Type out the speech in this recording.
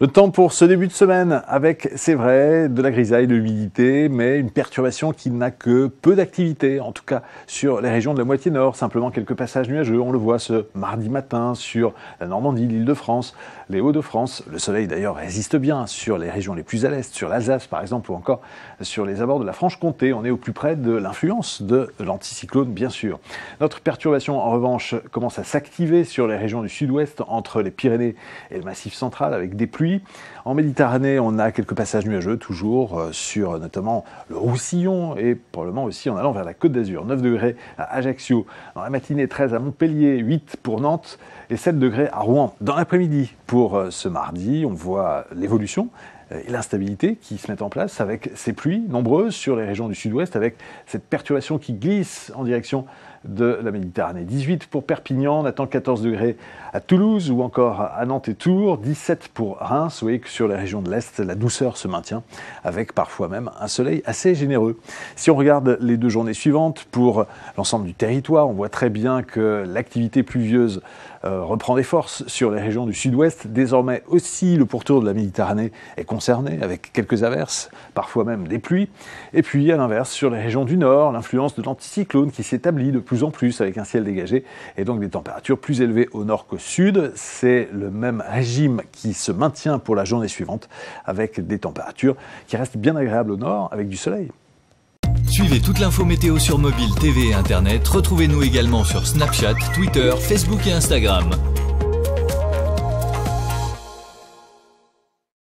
Le temps pour ce début de semaine avec, c'est vrai, de la grisaille, de l'humidité, mais une perturbation qui n'a que peu d'activité, en tout cas sur les régions de la moitié nord. Simplement quelques passages nuageux, on le voit ce mardi matin sur la Normandie, l'Île-de-France, les Hauts-de-France. Le soleil d'ailleurs résiste bien sur les régions les plus à l'est, sur l'Alsace par exemple, ou encore sur les abords de la Franche-Comté. On est au plus près de l'influence de l'anticyclone, bien sûr. Notre perturbation, en revanche, commence à s'activer sur les régions du sud-ouest, entre les Pyrénées et le Massif central, avec des pluies. En Méditerranée, on a quelques passages nuageux, toujours sur notamment le Roussillon et probablement aussi en allant vers la Côte d'Azur. 9 degrés à Ajaccio, dans la matinée 13 à Montpellier, 8 pour Nantes et 7 degrés à Rouen. Dans l'après-midi, pour ce mardi, on voit l'évolution et l'instabilité qui se mettent en place avec ces pluies nombreuses sur les régions du sud-ouest, avec cette perturbation qui glisse en direction de la Méditerranée. 18 pour Perpignan, on attend 14 degrés à Toulouse ou encore à Nantes et Tours, 17 pour Reims. Vous voyez que sur les régions de l'Est, la douceur se maintient avec parfois même un soleil assez généreux. Si on regarde les 2 journées suivantes pour l'ensemble du territoire, on voit très bien que l'activité pluvieuse reprend des forces sur les régions du sud-ouest. Désormais aussi, le pourtour de la Méditerranée est concerné avec quelques averses, parfois même des pluies. Et puis, à l'inverse, sur les régions du nord, l'influence de l'anticyclone qui s'établit de plus en plus avec un ciel dégagé et donc des températures plus élevées au nord qu'au sud. C'est le même régime qui se maintient pour la journée suivante avec des températures qui restent bien agréables au nord avec du soleil. Suivez toute l'info météo sur mobile, TV et Internet. Retrouvez-nous également sur Snapchat, Twitter, Facebook et Instagram.